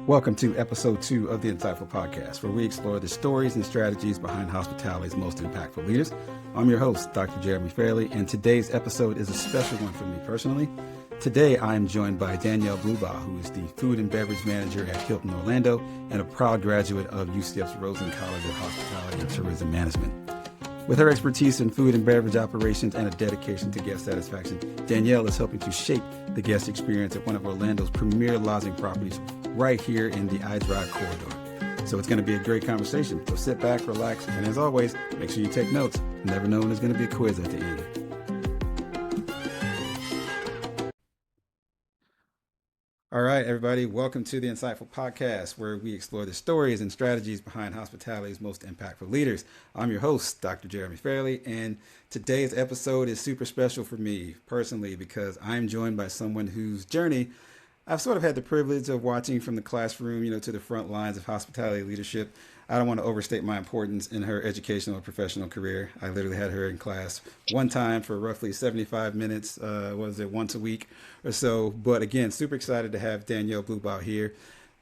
Welcome to episode 2 of the Insightful Podcast, where we explore the stories and strategies behind hospitality's most impactful leaders. I'm your host, Dr. Jeremy Fairley, and today's episode is a special one for me personally. Today, I am joined by Danielle Blubaugh, who is the Food and Beverage Manager at Hilton Orlando and a proud graduate of UCF's Rosen College of Hospitality and Tourism Management. With her expertise in food and beverage operations and a dedication to guest satisfaction, Danielle is helping to shape the guest experience at one of Orlando's premier lodging properties right here in the iDrive corridor. So it's going to be a great conversation. So sit back, relax, and as always, make sure you take notes. You never know when there's going to be a quiz at the end. All right, everybody, welcome to the Insightful Podcast, where we explore the stories and strategies behind hospitality's most impactful leaders. I'm your host, Dr. Jeremy Fairley, and today's episode is super special for me personally because I'm joined by someone whose journey I've sort of had the privilege of watching from the classroom, to the front lines of hospitality leadership. I don't want to overstate my importance in her educational and professional career. I literally had her in class one time for roughly 75 minutes, once a week or so. But again, super excited to have Danielle Blubaugh here.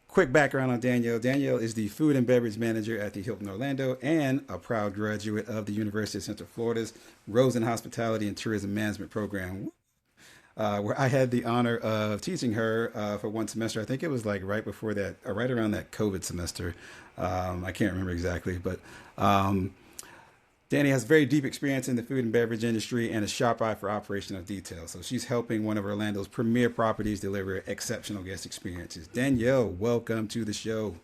Quick background on Danielle. Danielle is the Food and Beverage Manager at the Hilton Orlando and a proud graduate of the University of Central Florida's Rosen Hospitality and Tourism Management program, where I had the honor of teaching her for one semester. I think it was like right before that, or right around that COVID semester. I can't remember exactly, but Danny has very deep experience in the food and beverage industry and a sharp eye for operational detail. So she's helping one of Orlando's premier properties deliver exceptional guest experiences. Danielle, welcome to the show.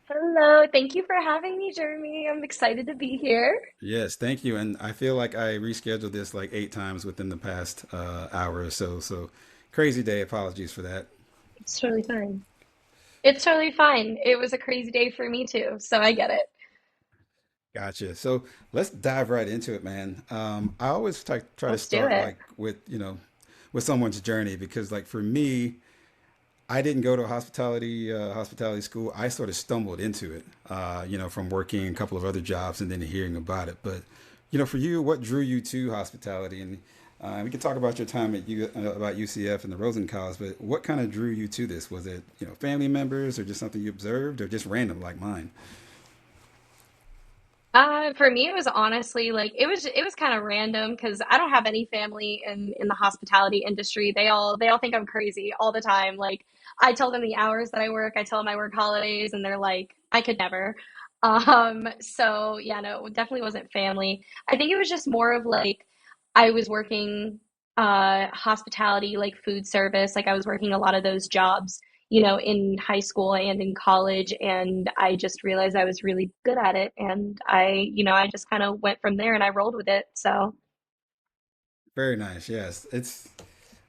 Hello, thank you for having me, Jeremy. I'm excited to be here. Yes, thank you. And I feel like I rescheduled this like 8 times within the past hour or so. So crazy day. Apologies for that. It's totally fine. It's totally fine. It was a crazy day for me too, so I get it. Gotcha. So let's dive right into it, man. I always try to Let's do start it. like with someone's journey because like for me, I didn't go to a hospitality school. I sort of stumbled into it, from working a couple of other jobs and then hearing about it. But for you, what drew you to hospitality? And we can talk about your time about UCF and the Rosen College. But what kind of drew you to this? Was it family members or just something you observed or just random like mine? For me, it was honestly like it was kind of random because I don't have any family in the hospitality industry. They all think I'm crazy all the time. Like I tell them the hours that I work, I tell them I work holidays, and they're like, I could never. So yeah, no, it definitely wasn't family. I think it was just more of like I was working hospitality, like food service, like I was working a lot of those jobs in high school and in college. And I just realized I was really good at it. And I just kind of went from there and I rolled with it. So, Very nice. Yes, it's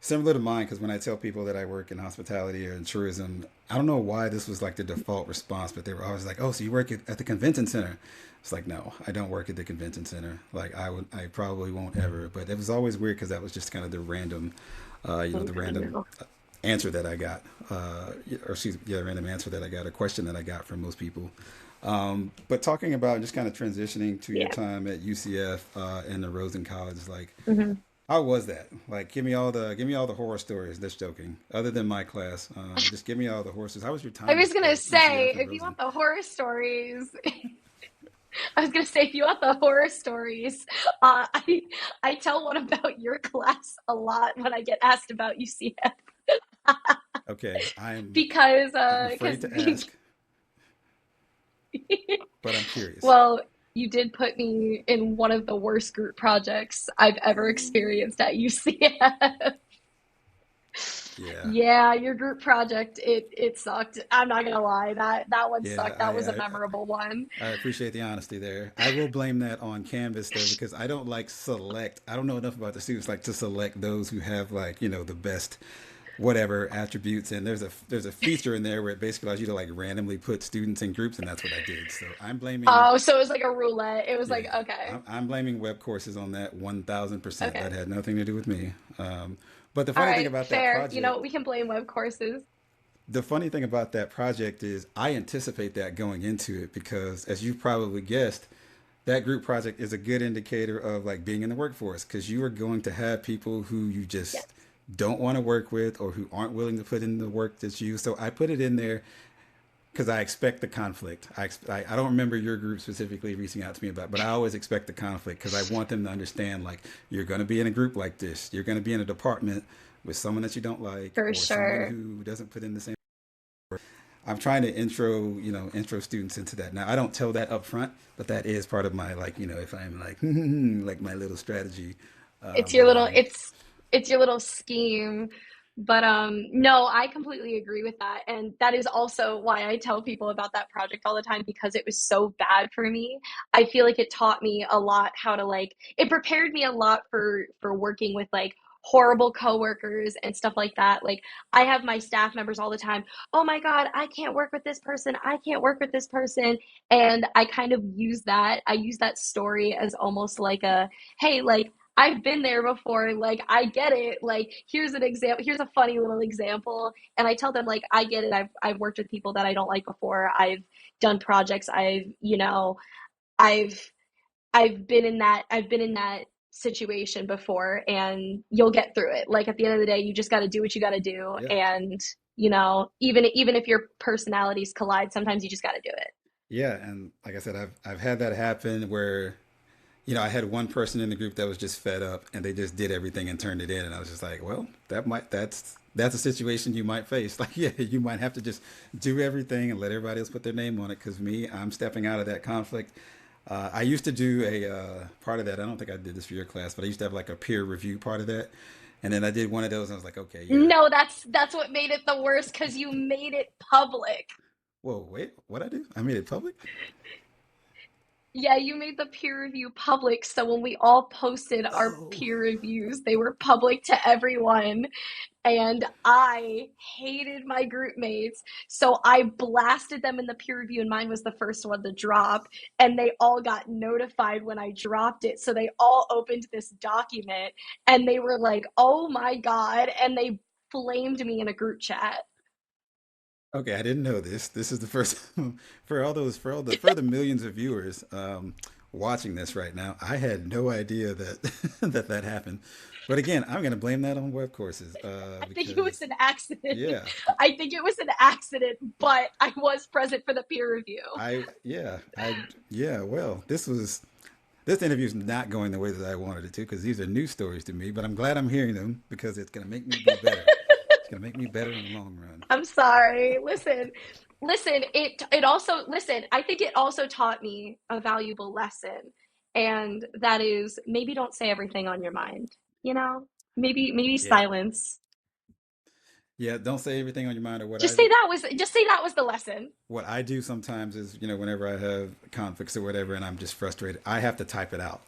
similar to mine because when I tell people that I work in hospitality or in tourism, I don't know why this was like the default response, but they were always like, "Oh, so you work at the convention center?" It's like, no, I don't work at the convention center. Like I probably won't ever. But it was always weird because that was just kind of the random, the I random know. answer that I got, or excuse me, yeah, random answer that I got, a question that I got from most people. But talking about just kind of transitioning to your Yeah. time at UCF and the Rosen College, like hmm how was that? Like, give me all the horror stories. That's joking. Other than my class, just give me all the horses. How was your I time was gonna at say, UCF and if you Rosen? want the horror stories, I was gonna say, if you want the horror stories, I tell one about your class a lot when I get asked about UCF Okay, I'm because I'm because afraid to ask, but I'm curious. well, you did put me in one of the worst group projects I've ever Ooh, experienced at UCF. yeah, Yeah, your group project, it sucked. I'm not gonna lie, that one yeah. sucked. That was a memorable one. I appreciate the honesty there. I will blame that on Canvas though, because I don't like select. I don't know enough about the students like to select those who have like the best whatever attributes. And there's a feature in there where it basically allows you to like randomly put students in groups, and that's what I did. So I'm blaming, Oh, so it was like a roulette. It was yeah, like, okay, I'm blaming web courses on that 1,000%. That okay. had nothing to do with me. But the All funny thing right, about that fair. project, We can blame web courses. is I anticipate that going into it because, as you probably guessed, that group project is a good indicator of like being in the workforce because you are going to have people who you Yes. just don't want to work with or who aren't willing to put in the work that's you. So I put it in there because I expect the conflict. I don't remember your group specifically reaching out to me about, but I always expect the conflict because I want them to understand like you're going to be in a group like this. You're going to be in a department with someone that you don't like For or someone sure. who doesn't put in the same. I'm trying to intro students into that. Now I don't tell that up front, but that is part of my like, if I'm like like my little strategy It's your that little I it's your little scheme. But no, I completely agree with that. And that is also why I tell people about that project all the time because it was so bad for me. I feel like it taught me a lot how to like it prepared me a lot for working with like horrible coworkers and stuff like that. Like I have my staff members all the time, "Oh my God, I can't work with this person. I can't work with this person." And I kind of use that. I use that story as almost like a, "Hey, like I've been there before. Like, I get it. Like, here's an example. Here's a funny little example." And I tell them, like, I get it. I've worked with people that I don't like before. I've done projects. I've, I've been in that situation before and you'll get through it. Like, at the end of the day, you just got to do what you got to do. yeah And, even if your personalities collide, sometimes you just got to do it. yeah, and like I said, I've had that happen where I had one person in the group that was just fed up and they just did everything and turned it in. And I was just like, well, that's a situation you might face. Like, yeah, you might have to just do everything and let everybody else put their name on it. Cause I'm stepping out of that conflict. I used to do a part of that. I don't think I did this for your class, but I used to have like a peer review part of that. And then I did one of those and I was like, okay, yeah. No, that's what made it the worst because you made it public. Whoa, wait, what I do? I made it public? Yeah, you made the peer review public, so when we all posted our Oh, peer reviews, they were public to everyone. And I hated my group mates, so I blasted them in the peer review, and mine was the first one to drop. And they all got notified when I dropped it, so they all opened this document, and they were like, "Oh my God!" And they flamed me in a group chat. okay, I didn't know this. This is the first for the millions of viewers watching this right now. I had no idea that that happened. But again, I'm going to blame that on web courses I think it was because an accident. yeah, I think it was an accident, but I was present for the peer review. yeah. Well, this interview is not going the way that I wanted it to because these are new stories to me. But I'm glad I'm hearing them because it's going to make me be better. It's going to make me better in the long run. I'm sorry. Listen, it also listen, I think it also taught me a valuable lesson. And that is maybe don't say everything on your mind, you know? Maybe Yeah. silence. Yeah, don't say everything on your mind or Just say that was the lesson. what I do sometimes is, whenever I have conflicts or whatever and I'm just frustrated, I have to type it out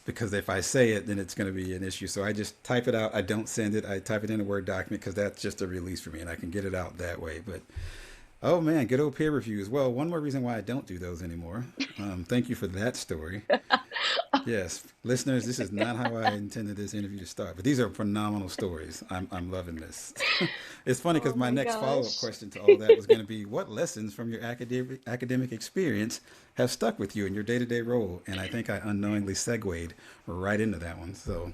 because if I say it, then it's going to be an issue. So I just type it out. I don't send it. I type it in a Word document because that's just a release for me and I can get it out that way. But oh man, good old peer reviews. Well, one more reason why I don't do those anymore. Thank you for that story. Yes, listeners, this is not how I intended this interview to start, but these are phenomenal stories. I'm loving this. It's funny because Oh my my next follow-up gosh. question to all that was going to be, what lessons from your academic experience have stuck with you in your day-to-day role? And I think I unknowingly segued right into that one. So,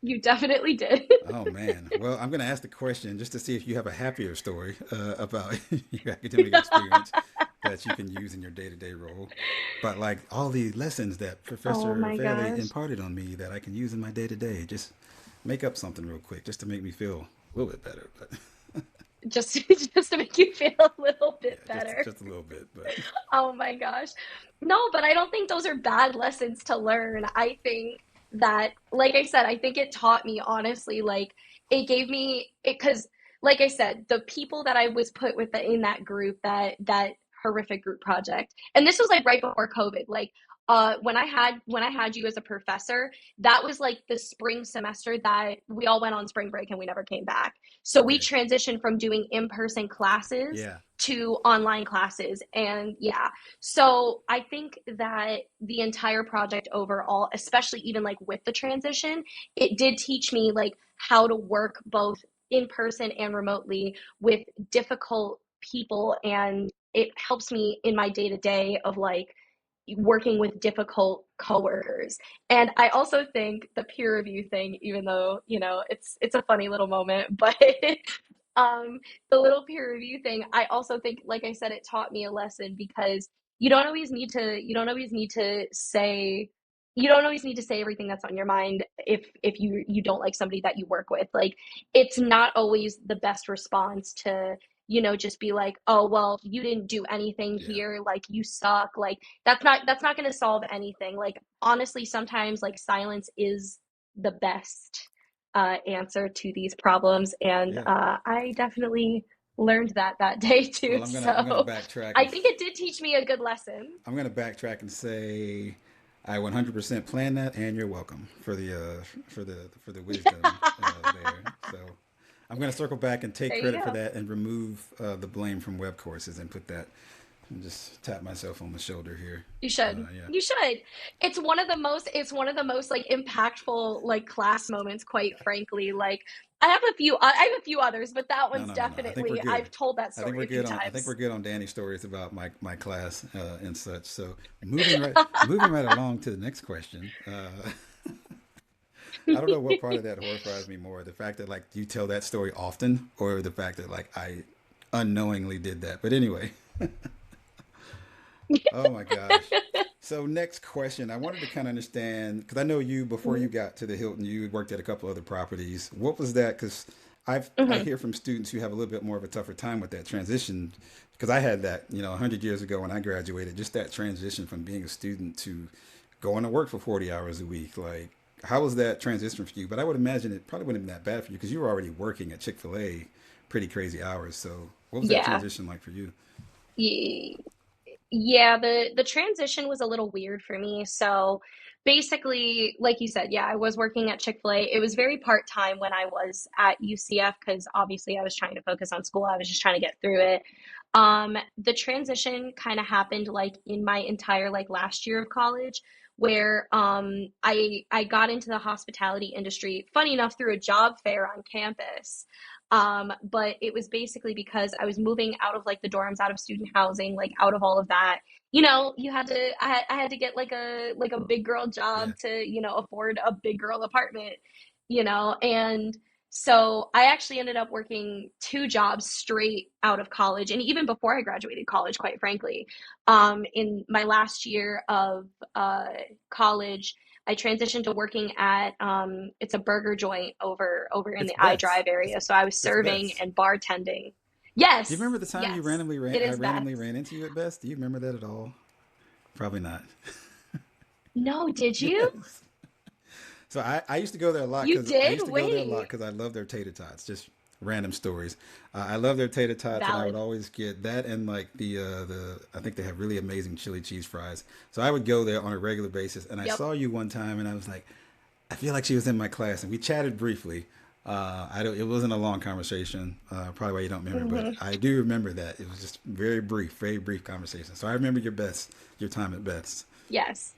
You definitely did. oh man. Well, I'm going to ask the question just to see if you have a happier story about your academic experience that you can use in your day-to-day role. But like all the lessons that Oh Professor my Fairley gosh. imparted on me that I can use in my day-to-day, just make up something real quick just to make me feel a little bit better. But Just just to make you feel a little yeah, bit just better. just a little bit. But Oh my gosh. No, but I don't think those are bad lessons to learn. I think that, like I said, I think it taught me honestly, like it gave me it because, like I said, the people that I was put with in that group, that horrific group project, and this was like right before COVID. Like, when I had you as a professor, that was like the spring semester that we all went on spring break and we never came back. So we okay, transitioned from doing in-person classes yeah, to online classes. And yeah, so I think that the entire project overall, especially even like with the transition, it did teach me like how to work both in person and remotely with difficult people. And it helps me in my day to day of like working with difficult coworkers. And I also think the peer review thing, even though, it's a funny little moment, but um the little peer review thing, I also think, like I said, it taught me a lesson because you don't always need to say everything that's on your mind if you don't like somebody that you work with. Like, it's not always the best response to just be like, oh well, you didn't do anything Yeah. here, like you suck. Like, that's not going to solve anything. Like, honestly, sometimes like silence is the best answer to these problems, and Yeah. I definitely learned that day too. Well, I'm gonna So backtrack I and think it did teach me a good lesson. I'm gonna backtrack and say I 100% planned that, and you're welcome for the wisdom there. So I'm gonna circle back and take There you credit for go. that and remove the blame from web courses and put that and just tap myself on the shoulder here. You should. Yeah. You should. It's one of the most like impactful like class moments, quite frankly. Like, I have a few others, but that No, one's no, no, no. I think we're definitely, good. I've told that I think story we're a few good on. I think we're times. good on Danny's stories about my class and such. So moving right along to the next question. I don't know what part of that horrifies me more: the fact that like you tell that story often, or the fact that like I unknowingly did that. But anyway, oh my gosh. So next question, I wanted to kind of understand because I know you before you Mhm. got to the Hilton, you worked at a couple other properties. What was that? Because I Mhm. hear from students who have a little bit more of a tougher time with that transition. Because I had that, 100 years ago when I graduated, just that transition from being a student to going to work for 40 hours a week. Like, how was that transition for you? But I would imagine it probably wouldn't have been that bad for you because you were already working at Chick-fil-A pretty crazy hours. So what was that Yeah. transition like for you? Ye- Yeah, the transition was a little weird for me. So basically, like you said, yeah, I was working at Chick-fil-A. It was very part-time when I was at UCF because obviously I was trying to focus on school. I was just trying to get through it. The transition kind of happened like in my entire like last year of college, where I got into the hospitality industry, funny enough, through a job fair on campus. But it was basically because I was moving out of like the dorms, out of student housing, like out of all of that. I had to get like a big girl Yeah, job to, afford a big girl apartment, and so I actually ended up working two jobs straight out of college, and even before I graduated college, quite frankly. In my last year of uh, college, I transitioned to working at it's a burger joint over in it's the Beth's. iDrive area. So I was It's serving Beth's. and bartending. Do you Yes, remember the time you yes, randomly it I is Beth. randomly ran into you at Best? Do you remember that at all? Probably not. No, did you? Yes. So I used to go there a lot You because I did? used to go there a lot Wait. because I love their tater tots. Just random stories. I love their tater tots, and I would Valid. always get that and like the I think they have really amazing chili cheese fries. So I would go there on a regular basis, and I Yep. saw you one time, and I was like, I feel like she was in my class, and we chatted briefly. I don't. It wasn't a long conversation. Probably why you don't remember, but Hmm. I do remember that it was just very brief conversation. So I remember your time at Best. Yes.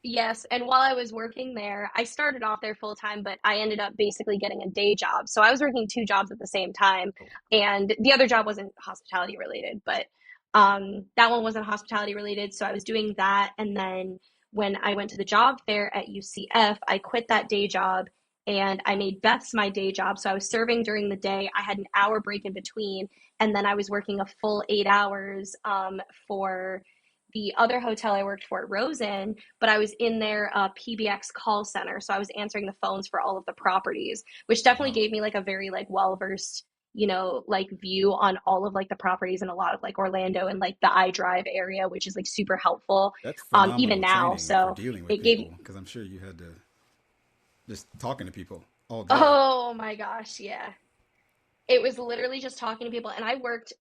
Yes, and while I was working there, I started off there full time, but I ended up basically getting a day job. So I was working two jobs at the same time, and the other job wasn't hospitality related, but that one wasn't hospitality related. So I was doing that, and then when I went to the job fair at UCF, I quit that day job and I made Beth's my day job. So I was serving during the day. I had an hour break in between, and then I was working a full 8 hours for the other hotel I worked for at Rosen, but I was in their PBX call center. So I was answering the phones for all of the properties, which definitely Wow, gave me like a very like well-versed, like view on all of like the properties and a lot of like Orlando and like the iDrive area, which is like super helpful that's even phenomenal now. training for So dealing with it gave, people because I'm sure you had to just talking to people all day. oh my gosh, yeah. It was literally just talking to people, and I worked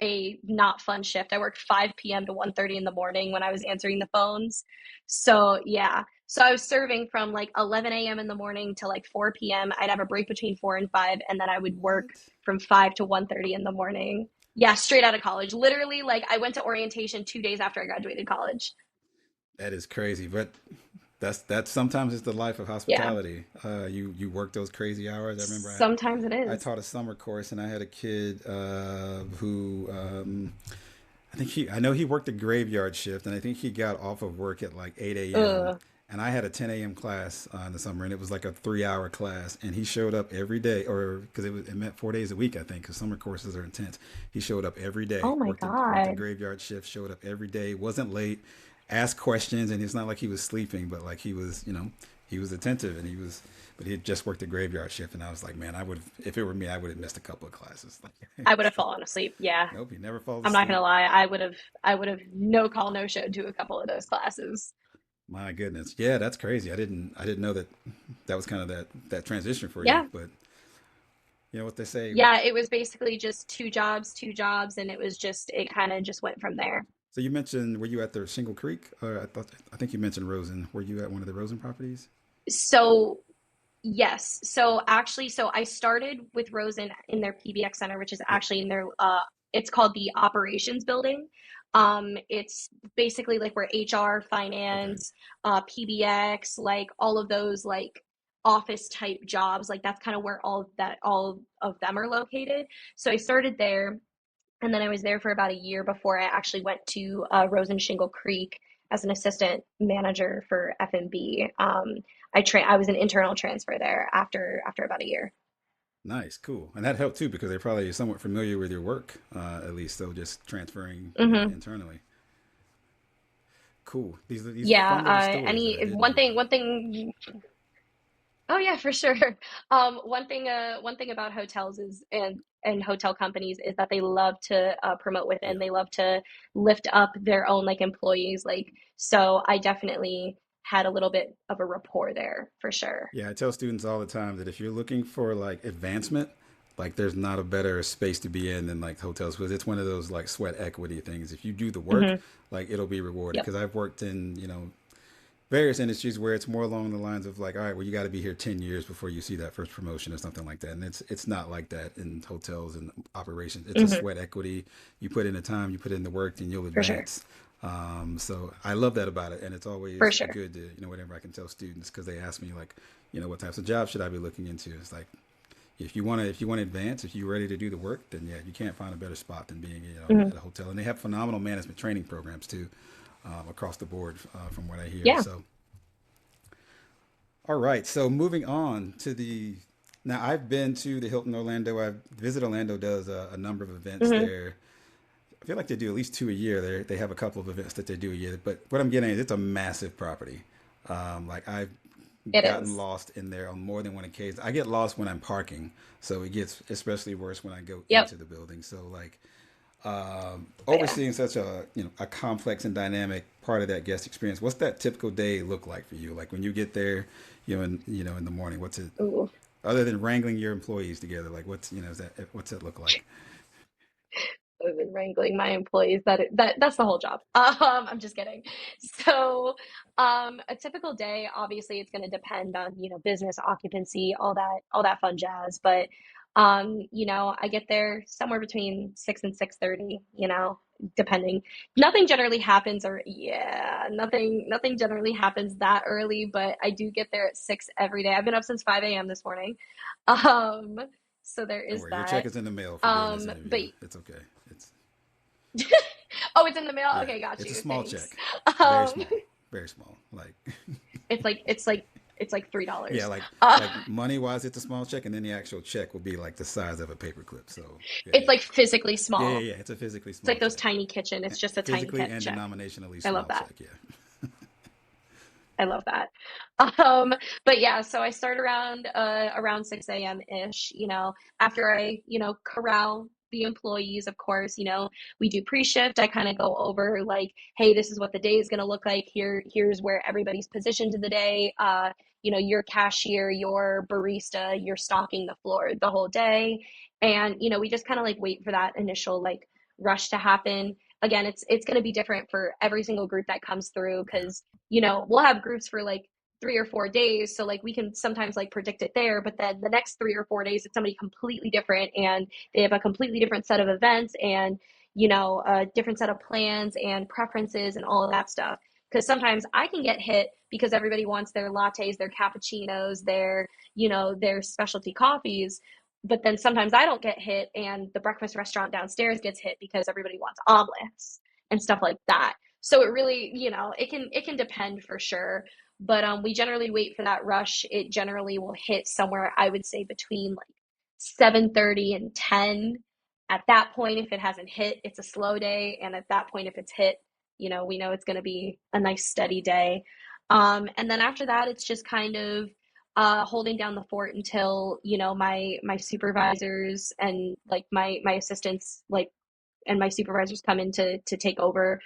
a not fun shift. I worked 5 p.m. to 1:30 in the morning when I was answering the phones. So, yeah. So I was serving from like 11 a.m. in the morning to like 4 p.m. I'd have a break between 4 and 5, and then I would work What? from 5 to 1:30 in the morning. Yeah, straight out of college. Literally, like I went to orientation 2 days after I graduated college. That is crazy, but that's sometimes it's the life of Yeah. hospitality. You work those crazy hours. I remember Sometimes it I is. taught a summer course and I had a kid who I know he worked a graveyard shift, and I think he got off of work at like 8 a.m. Ugh. And I had a 10 a.m. class in the summer, and it was like a 3 hour class. And he showed up every day, or because it meant 4 days a week, I think, because summer courses are intense. He showed up every day, Oh my worked the God. graveyard shift, showed up every day, wasn't late, asked questions, and it's not like he was sleeping, but like he was, he was attentive, and but he had just worked a graveyard shift, and I was like, man, I would, if it were me, I would have missed a couple of classes. Like, I would have fallen asleep. Yeah. nope, he never falls I'm not gonna asleep. lie. I would have no call, no show to a couple of those classes. My goodness. Yeah, that's crazy. I didn't know that that was kind of that transition for you, Yeah. but you know what they say. Yeah. It was basically just two jobs, and it was just, it kind of just went from there. So you mentioned, were you at the Shingle Creek? Or I think you mentioned Rosen. Were you at one of the Rosen properties? So yes. So actually, so I started with Rosen in their PBX center, which is Yep. actually in their it's called the operations building. It's basically like where HR, Okay. finance, PBX, like all of those like office type jobs, like that's kind of where all of them are located. So I started there, and then I was there for about a year before I actually went to Rosen Shingle Creek as an assistant manager for F&B. I was an internal transfer there after about a year. Nice, cool. And that helped too because they're probably somewhat familiar with your work, at least. So just transferring, Hmm. internally. Cool. These are Yeah. fun little stories that I Any didn't know about. one thing. Oh yeah, for sure. One thing about hotels is and hotel companies is that they love to promote within. Yeah. They love to lift up their own like employees. Like so, I definitely had a little bit of a rapport there for sure. Yeah, I tell students all the time that if you're looking for like advancement, like there's not a better space to be in than like hotels because it's one of those like sweat equity things. If you do the work, Hmm. like it'll be rewarded. Yep, Because I've worked in, various industries where it's more along the lines of like, all right, well, you got to be here 10 years before you see that first promotion or something like that. And it's not like that in hotels and operations. It's a hmm, sweat equity. You put in the time, you put in the work, and you'll for sure, advance. So I love that about it, and it's for always sure. good to whenever I can tell students because they ask me like, what types of jobs should I be looking into? It's like if you want to advance, if you're ready to do the work, then yeah, you can't find a better spot than being Hmm. at a hotel. And they have phenomenal management training programs too, across the board, from what I hear. Yeah. So all right, so moving on to the now I've been to the Hilton Orlando. I've Visit Orlando does a number of events Hmm. there. I feel like they do at least two a year. They have a couple of events that they do a year. But what I'm getting is it's a massive property. Like I've It gotten is. lost in there on more than one occasion. I get lost when I'm parking, so it gets especially worse when I go Yep. into the building. So like, Oh yeah. overseeing such a complex and dynamic part of that guest experience, what's that typical day look like for you? Like when you get there, in the morning, what's it Ooh. other than wrangling your employees together? Like what's that look like? I've been wrangling my employees. That's the whole job. I'm just kidding. So, a typical day, obviously, it's going to depend on business occupancy, all that fun jazz. But, I get there somewhere between 6 and 6:30. Depending. Nothing generally happens, or yeah, nothing generally happens that early. But I do get there at 6 every day. I've been up since 5 a.m. this morning. Um, so there Don't is worry, your check that. is in the mail for doing this But interview. It's okay. It's Oh, it's in the mail? Yeah, Okay, got it's a you. small Thanks. check, very Um, small, very small. Like it's like yeah, $3. like money wise, it's a small check, and then the actual check will be like the size of a paperclip. So yeah, It's yeah, like physically yeah, yeah, small. yeah. It's a physically It's like small those check, tiny kitchen. It's just a tiny physically and check. denominationally I love small that. check. Yeah. I love that. Um, but yeah, so I start around 6 a.m. ish, after I, corral the employees, of course, we do pre-shift. I kind of go over like, hey, this is what the day is gonna look like. Here's where everybody's positioned in the day. Your cashier, your barista, you're stocking the floor the whole day. And, we just kind of like wait for that initial like rush to happen. Again, it's gonna be different for every single group that comes through Yeah. because we'll have groups for like 3 or 4 days. So like we can sometimes like predict it there, but then the next 3 or 4 days it's somebody completely different and they have a completely different set of events and a different set of plans and preferences and all of that stuff. Because sometimes I can get hit because everybody wants their lattes, their cappuccinos, their specialty coffees. But then sometimes I don't get hit and the breakfast restaurant downstairs gets hit because everybody wants omelets. and stuff like that. So it really, it can depend for sure. But we generally wait for that rush. It generally will hit somewhere, I would say, between like 7:30 and 10. At that point, if it hasn't hit, it's a slow day. And at that point, if it's hit, we know it's going to be a nice steady day. And then after that, it's just kind of holding down the fort until, my supervisors and like my assistants, like, and my supervisors come in to take over,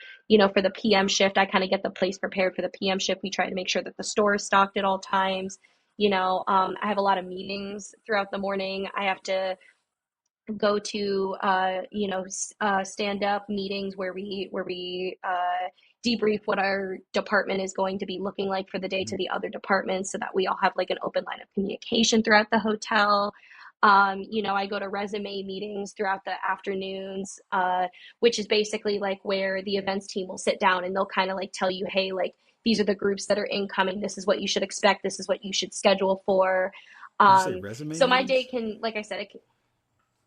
for the PM shift. I kind of get the place prepared for the PM shift. We try to make sure that the store is stocked at all times. I have a lot of meetings throughout the morning. I have to go to stand up meetings where we debrief what our department is going to be looking like for the day to Mhm. the other departments, so that we all have like an open line of communication throughout the hotel. I go to resume meetings throughout the afternoons, which is basically like where the events team will sit down and they'll kind of like tell you, hey, like these are the groups that are incoming. This is what you should expect. This is what you should schedule for. Did you say resume So my day meetings? can, like I said,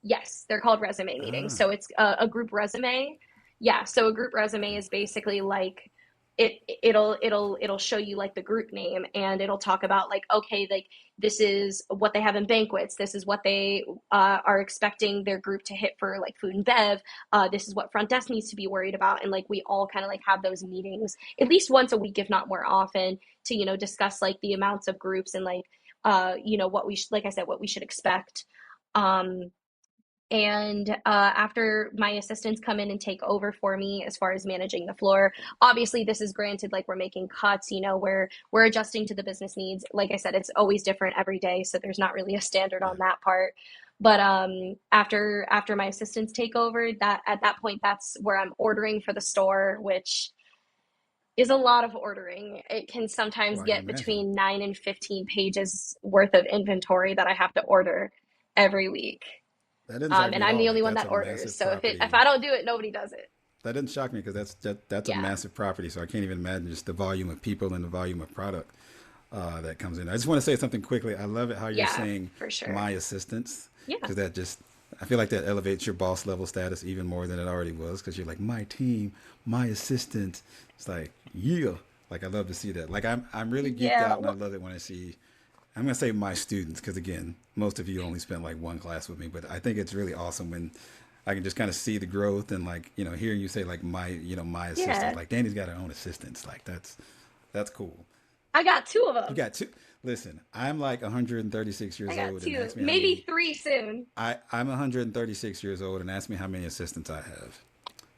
yes, they're called resume meetings. Ah, So it's a group resume. Yeah, so a group resume is basically like it'll show you like the group name, and it'll talk about like, okay, like this is what they have in banquets, this is what they are expecting their group to hit for like food and bev, this is what front desk needs to be worried about. And like we all kind of like have those meetings at least once a week, if not more often, to discuss like the amounts of groups and like what we like I said, what we should expect. um and after my assistants come in and take over for me as far as managing the floor, obviously this is granted, like we're making cuts, where we're adjusting to the business needs. Like I said, it's always different every day, so there's not really a standard yeah. on that part. But after my assistants take over, that at that point, that's where I'm ordering for the store, which is a lot of ordering. It can Oh, sometimes I can get imagine. between 9 and 15 pages worth of inventory that I have to order every week. That didn't shock And me at I'm all. the Like only one that's that a orders. massive So if property. I don't do it, nobody does it. That didn't shock me because that's a Yeah. massive property. So I can't even imagine just the volume of people and the volume of product that comes in. I just want to say something quickly. I love it how you're Yeah, saying for sure. my assistants Yeah. because that just I feel like that elevates your boss level status even more than it already was because you're like my team, my assistant. It's like yeah, like I love to see that. Like I'm really geeked Yeah. out and I love it when I see. I'm gonna say my students because again, most of you only spent like one class with me, but I think it's really awesome when I can just kind of see the growth and like hearing you say like my assistant, Yeah. like Danny's got her own assistants, like that's cool. I got two of You them. got two. Listen, I'm like 136 I years got old, and two. ask me how Maybe many. three soon. I'm 136 years old, and ask me how many assistants I have.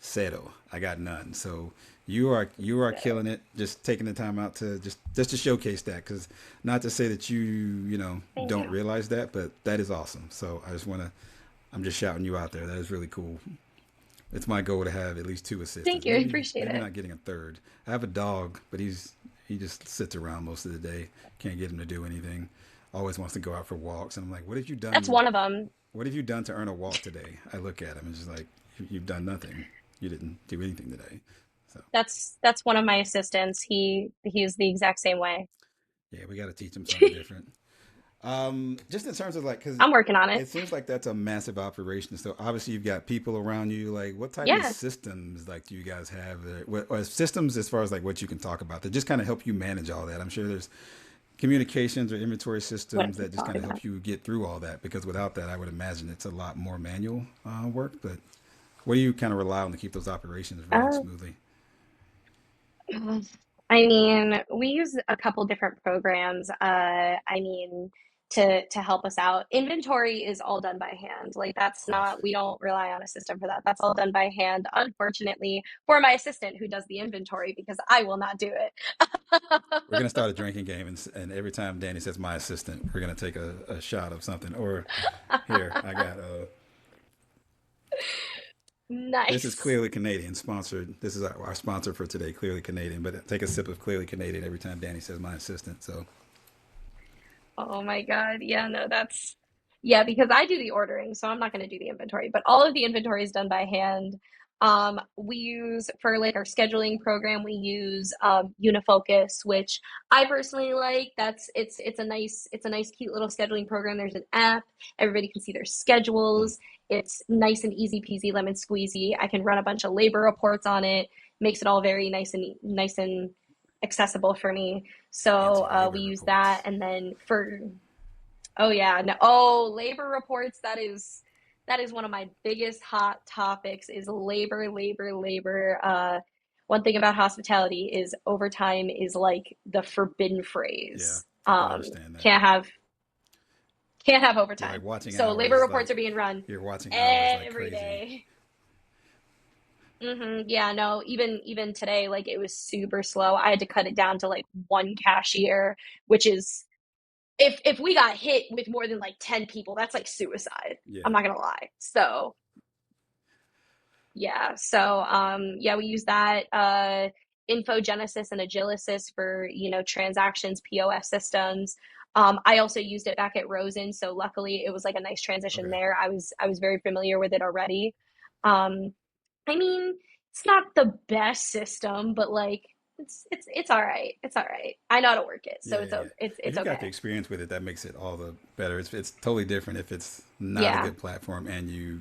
Zero. I got none. So you are So killing it. Just taking the time out to just to showcase that, because not to say that thank don't you. realize that, but that is awesome. So I just want to. I'm just shouting you out there. That is really cool. It's my goal to have at least two Thank assistants. you. I Maybe appreciate maybe it. not getting a third. I have a dog, but he just sits around most of the day. Can't get him to do anything. Always wants to go out for walks, and I'm like, what have you That's done? one of them. What have you done to earn a walk today? I look at him and just like, you've done nothing. You didn't do anything today. So That's one of my assistants. He's the exact same way. yeah, we got to teach him something different. Just in terms of like, because I'm working on it. it seems like that's a massive operation. So obviously you've got people around you. Like, what type of Yeah. systems like do you guys have? Or systems as far as like what you can talk about that just kind of help you manage all that. I'm sure there's communications or inventory What systems I'm that just kind talking of about. help you get through all that. Because without that, I would imagine it's a lot more manual work. But what do you kind of rely on to keep those operations running Uh, smoothly? I mean, we use a couple different programs. I mean, to help us out. Inventory is all done by hand. Like that's Awesome. not, we don't rely on a system for that. That's all done by hand. Unfortunately, for my assistant who does the inventory, because I will not do We're gonna it. start a drinking game, and every time Danny says my assistant, we're gonna take a shot of something. Or here, I got this is Nice. clearly Canadian sponsored. This is our sponsor for today, clearly Canadian. But take a sip of clearly Canadian every time Danny says my assistant. So Oh my God. Yeah, no, yeah, because I do the ordering, so I'm not going to do the inventory, but all of the inventory is done by hand. We use for like our scheduling program, we use Unifocus, which I personally like. It's a nice cute little scheduling program. There's an app. Everybody can see their Mm, schedules. It's nice and easy peasy lemon squeezy. I can run a bunch of labor reports on it. Makes it all very nice and accessible for me. So fancy labor we use that, reports. and then for oh yeah, no, oh labor reports. That is one of my biggest hot topics is labor. One thing about hospitality is overtime is like the forbidden Yeah, phrase. I can understand that. Can't have You're like overtime. watching So labor hours, like reports are being run you're watching hours like every crazy. day. Yeah, no, even today, like it was super slow. I had to cut it down to like one cashier, which is if we got hit with more than like 10 people, that's like suicide. Yeah. I'm not gonna lie. So yeah, so yeah, we use that Infogenesis and Agilicis for, transactions, POS systems. I also used it back at Rosen, so luckily it was like a nice transition Okay. there. I was very familiar with it already. Um, I mean, it's not the best system, but like it's all right. It's all right. I know how to work it, Yeah, so yeah, yeah. If it's you got the okay. experience with it, that makes it all the better. It's totally different if it's not a Yeah. good platform and you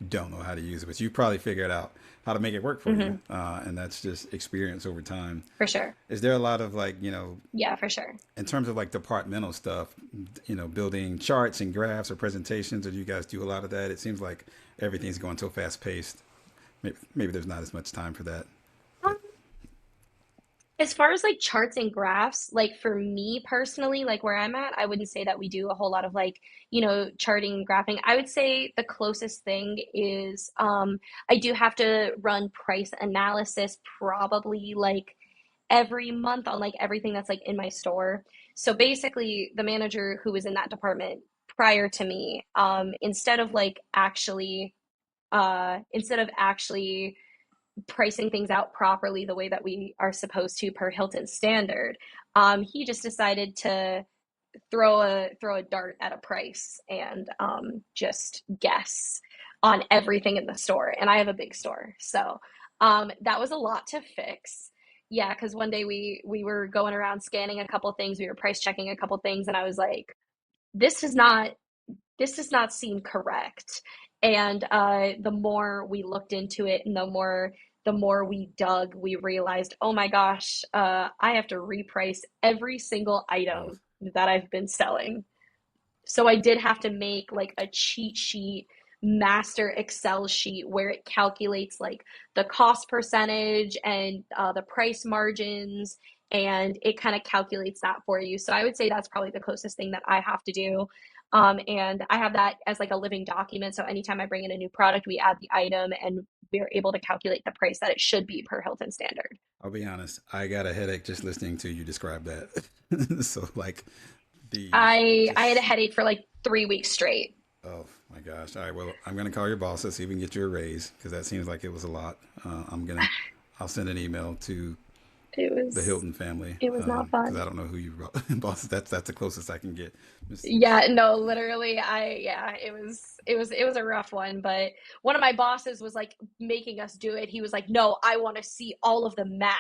don't know how to use it, but you probably figured out how to make it work for you, Hmm. and that's just experience over time. For sure. Is there a lot of like Yeah, for sure. in terms of like departmental stuff, building charts and graphs or presentations, or do you guys do a lot of that? It seems like everything's going so fast paced. Maybe there's not as much time for that, but As far as like charts and graphs, like for me personally, like where I'm at, I wouldn't say that we do a whole lot of like, charting and graphing. I would say the closest thing is I do have to run price analysis probably like every month on like everything that's like in my store. So basically, the manager who was in that department prior to me, instead of actually pricing things out properly the way that we are supposed to per Hilton standard. He just decided to throw a dart at a price and just guess on everything in the store. And I have a big store, so that was a lot to fix. Yeah, because one day we were going around scanning a couple things, we were price checking a couple things, and I was like, this is not this does not seem correct. And the more we looked into it and the more we dug, we realized, oh my gosh, I have to reprice every single oh, item that I've been selling. So I did have to make like a cheat sheet, master Excel sheet where it calculates like the cost percentage and the price margins, and it kind of calculates that for you. So I would say that's probably the closest thing that I have to do. And I have that as like a living document. So anytime I bring in a new product, we add the item and we're able to calculate the price that it should be per Hilton standard. I'll be honest. I got a headache just listening to you describe that. So like the I had a just headache for like 3 weeks straight. oh my gosh. All right. Well, I'm gonna call your boss to see if we can get you a raise because that seems like it was a lot. I'll send an email to It the was Hilton family it was not because I fun. don't know who you boss. That's the closest I can get. Yeah, no, literally, yeah, it was a rough one, but one of my bosses was like making us do it. He was like, "No, I want to see all of the math."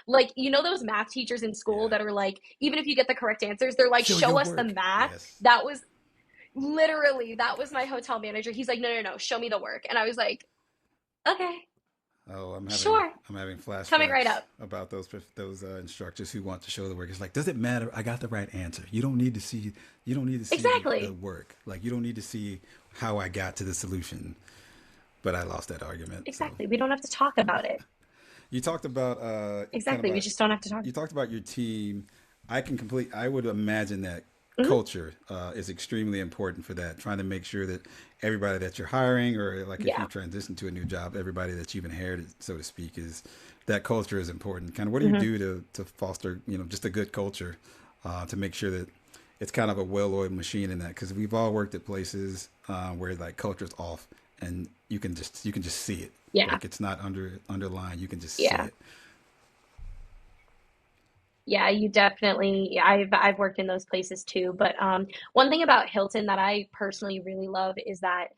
Like, those math teachers in school Yeah. that are like, even if you get the correct answers, they're like, Show your "Show us the work. math." Yes. That was my hotel manager. He's like, "No, no, no, show me the work." And I was like, "Okay, Oh, sure, I'm having coming right flashbacks up." about those instructors who want to show the work. It's like, does it matter? I got the right answer. You don't need to see. You don't need to see the Exactly. work. Like you don't need to see how I got to the solution. But I lost that argument. So Exactly. We don't have to talk about it. you talked about kind of Exactly. We about just don't have to talk. you talked about your team. I would imagine that Mhm. culture is extremely important for that. Trying to make sure that everybody that you're hiring, or like if you Yeah. transition to a new job, everybody that you've inherited, so to speak, is that culture is important. Kind of, what do you Hmm. do to foster, just a good culture, to make sure that it's kind of a well-oiled machine in that? Because we've all worked at places where like culture's off, and you can just see it. Yeah. Like it's not underlined. You can just see Yeah. it. Yeah, you definitely. Yeah, I've worked in those places too. But one thing about Hilton that I personally really love is that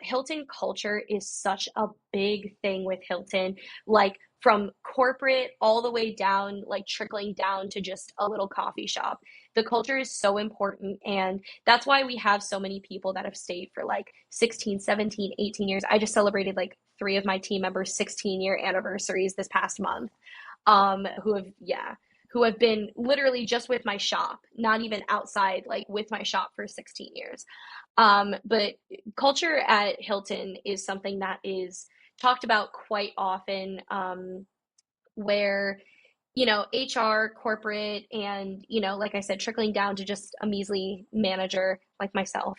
Hilton culture is such a big thing with Hilton, like from corporate all the way down, like trickling down to just a little coffee shop. The culture is so important, and that's why we have so many people that have stayed for like 16, 17, 18 years. I just celebrated like three of my team members' 16-year anniversaries this past month, who have, yeah, who have been literally just with my shop, not even outside, like with my shop for 16 years. But culture at Hilton is something that is talked about quite often, where HR, corporate, and, like I said, trickling down to just a measly manager like myself,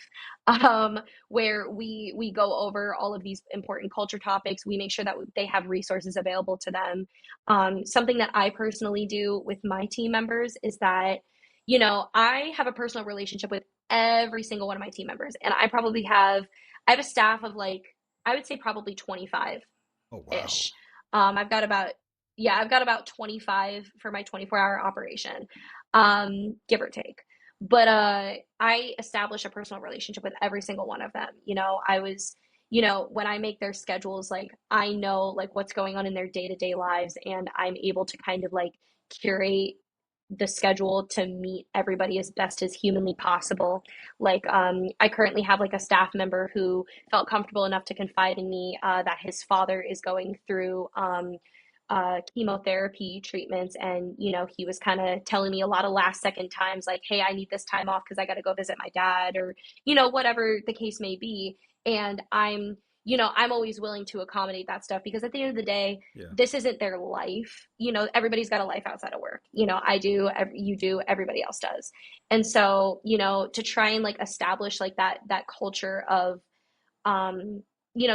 where we go over all of these important culture topics. We make sure that they have resources available to them. Something that I personally do with my team members is that, I have a personal relationship with every single one of my team members, and I have a staff of like, I would say probably 25 Oh wow. ish. I've got about Yeah, I've got about 25 for my 24-hour operation, give or take. But I establish a personal relationship with every single one of them. When I make their schedules, like I know like what's going on in their day-to-day lives, and I'm able to kind of like curate the schedule to meet everybody as best as humanly possible. Like, I currently have like a staff member who felt comfortable enough to confide in me, that his father is going through, chemotherapy treatments, and he was kind of telling me a lot of last second times, like, hey, I need this time off because I got to go visit my dad, or whatever the case may be. And I'm always willing to accommodate that stuff, because at the end of the day, Yeah. this isn't their life. Everybody's got a life outside of work. I do, you do, everybody else does. And so, to try and like establish like that culture of, um,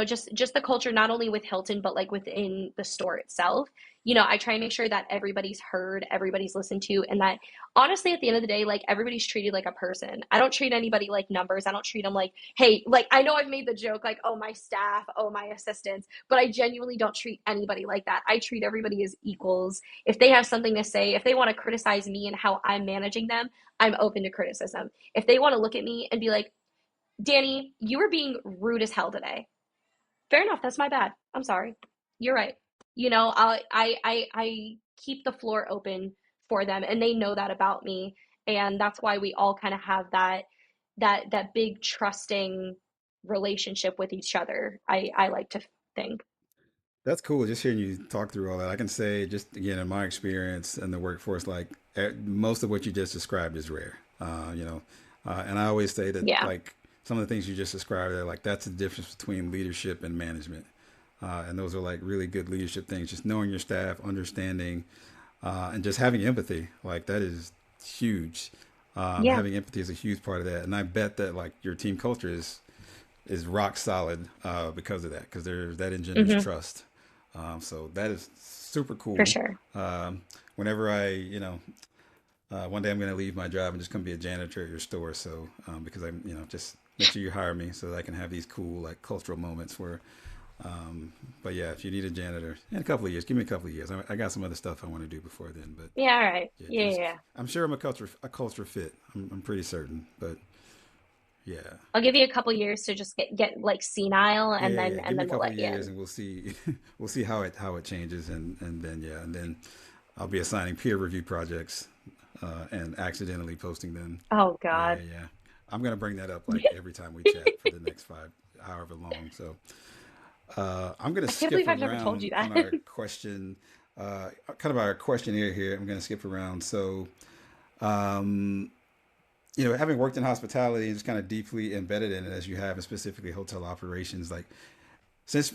just the culture, not only with Hilton, but like within the store itself. I try and make sure that everybody's heard, everybody's listened to, and that honestly, at the end of the day, like everybody's treated like a person. I don't treat anybody like numbers. I don't treat them like, hey, like I know I've made the joke like, oh, my staff, oh, my assistants, but I genuinely don't treat anybody like that. I treat everybody as equals. If they have something to say, if they want to criticize me and how I'm managing them, I'm open to criticism. If they want to look at me and be like, Danny, you were being rude as hell today. Fair enough. That's my bad. I'm sorry. You're right. I keep the floor open for them, and they know that about me, and that's why we all kind of have that big trusting relationship with each other. I like to think. That's cool. Just hearing you talk through all that, I can say just again in my experience in the workforce, like most of what you just described is rare. And I always say that Yeah. like some of the things you just described, are like that's the difference between leadership and management. And those are like really good leadership things. Just knowing your staff, understanding, and just having empathy. Like that is huge. Yeah. Having empathy is a huge part of that. And I bet that like your team culture is rock solid because of that. Because there's that engenders Hmm. trust. So that is super For cool. sure. Um, whenever one day I'm going to leave my job and just come be a janitor at your store. So because I'm, just make sure you hire me so that I can have these cool like cultural moments where. But yeah, if you need a janitor in a couple of years, give me a couple of years. I got some other stuff I want to do before then. But Yeah. All right. yeah, Yeah. Yeah. Yeah. I'm sure I'm a culture fit. I'm pretty certain. But yeah. I'll give you a couple years to just get like senile, Yeah, and yeah, then yeah. Give me a we'll couple of let you years in. and we'll see we'll see how it changes and then yeah, and then I'll be assigning peer review projects and accidentally posting them. Oh Yeah, God. yeah. I'm gonna bring that up like every time we chat for the next however long. So I'm gonna I can't skip believe I've never told around you on that. our question, kind of our questionnaire here. I'm gonna skip around. So um, having worked in hospitality and just kind of deeply embedded in it as you have, and specifically hotel operations, like since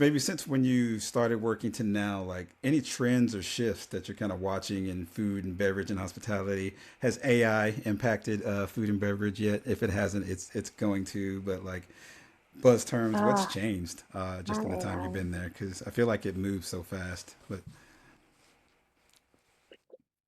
when you started working to now, like any trends or shifts that you're kind of watching in food and beverage and hospitality, has AI impacted food and beverage yet? If it hasn't, it's going to. But like buzz terms, what's uh, changed just not in the time you've AI. been there? Because I feel like it moves so fast. But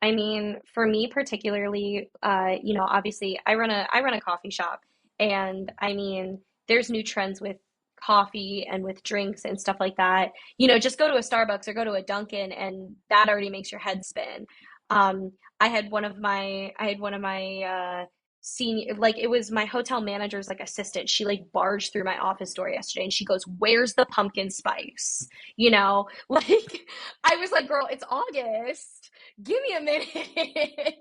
I mean, for me particularly, obviously I run a coffee shop, and I mean, there's new trends with coffee and with drinks and stuff like that. Just go to a Starbucks or go to a Dunkin', and that already makes your head spin. I had one of my senior, like it was my hotel manager's like assistant. She like barged through my office door yesterday and she goes, "Where's the pumpkin spice?" You know, like I was like, "Girl, it's August. Give me a minute."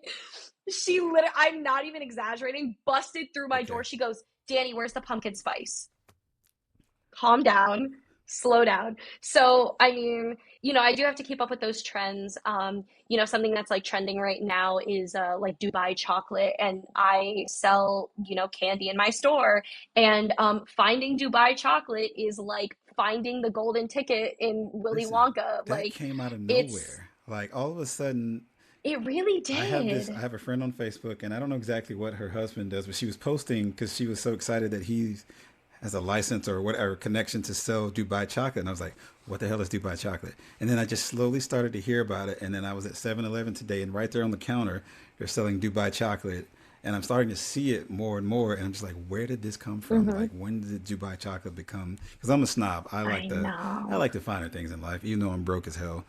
She literally, I'm not even exaggerating, busted through my door. Okay. She goes, "Danny, where's the pumpkin spice? Calm down, slow down." So, I mean, I do have to keep up with those trends. Something that's like trending right now is like Dubai chocolate, and I sell, candy in my store. And finding Dubai chocolate is like finding the golden ticket in Willy Listen, Wonka. that Like, came out of it's, nowhere. Like all of a sudden, it really I did. have a friend on Facebook, and I don't know exactly what her husband does, but she was posting because she was so excited that he has a license or whatever connection to sell Dubai chocolate. And I was like, what the hell is Dubai chocolate? And then I just slowly started to hear about it. And then I was at 7-Eleven today, and right there on the counter, they're selling Dubai chocolate. And I'm starting to see it more and more. And I'm just like, where did this come from? Hmm. Like, when did Dubai chocolate become? Because I'm a snob. I I know. like the finer things in life, even though I'm broke as hell.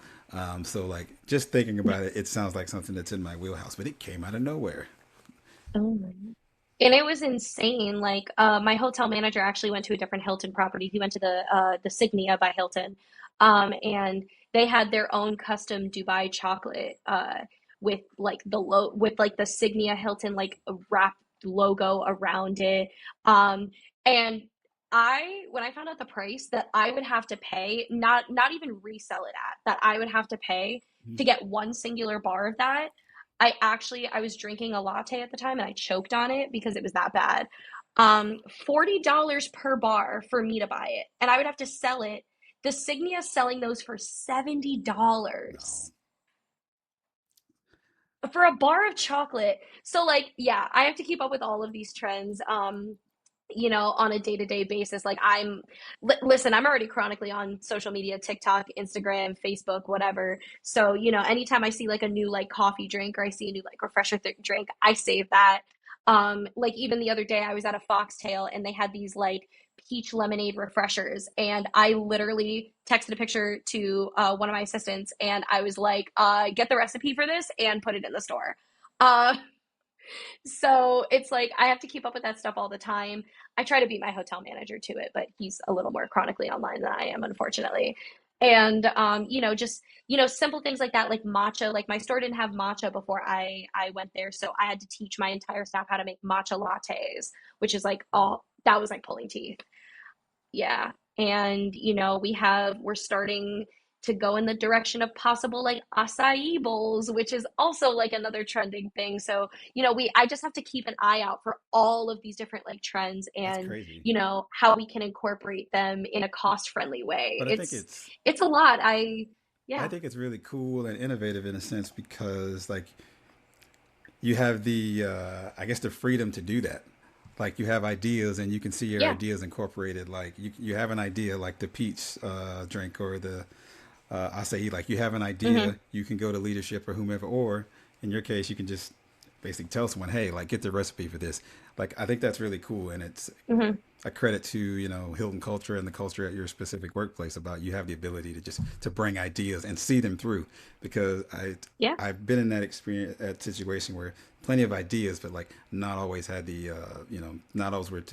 So like, just thinking about it, it sounds like something that's in my wheelhouse. But it came out of nowhere. Oh my. And it was insane. Like, my hotel manager actually went to a different Hilton property. He went to the Signia by Hilton, and they had their own custom Dubai chocolate, with like with like the Signia Hilton like wrapped logo around it. And when I found out the price that I would have to pay, not even resell it at, that I would have to pay to get one singular bar of that. I was drinking a latte at the time and I choked on it because it was that bad. $40 per bar for me to buy it. And I would have to sell it. The Signia is selling those for No. $70 for a bar of chocolate. So like, yeah, I have to keep up with all of these trends. On a day-to-day basis. Like listen, I'm already chronically on social media, TikTok, Instagram, Facebook, whatever. So, anytime I see like a new like coffee drink or I see a new like refresher drink, I save that. Like even the other day I was at a Foxtail and they had these like peach lemonade refreshers, and I literally texted a picture to one of my assistants and I was like, get the recipe for this and put it in the store. Uh, so it's like I have to keep up with that stuff all the time. I try to beat my hotel manager to it, but he's a little more chronically online than I am, unfortunately. And just simple things like that, like matcha. Like my store didn't have matcha before I went there, so I had to teach my entire staff how to make matcha lattes, which is like all that was like pulling teeth. Yeah. And, we're starting to go in the direction of possible like acai bowls, which is also like another trending thing. So, I just have to keep an eye out for all of these different like trends That's and, crazy. how we can incorporate them in a cost-friendly way. But It's a lot. I Yeah. think it's really cool and innovative in a sense because like you have the I guess the freedom to do that. Like you have ideas and you can see your Yeah. ideas incorporated. Like you have an idea like the peach drink or the acai. Like you have an Hmm. idea, you can go to leadership or whomever, or in your case, you can just basically tell someone, hey, like get the recipe for this. Like I think that's really cool, and it's Hmm. a credit to Hilton culture and the culture at your specific workplace about you have the ability to just to bring ideas and see them through because Yeah. I've been in that experience that situation where plenty of ideas but like not always had the not always were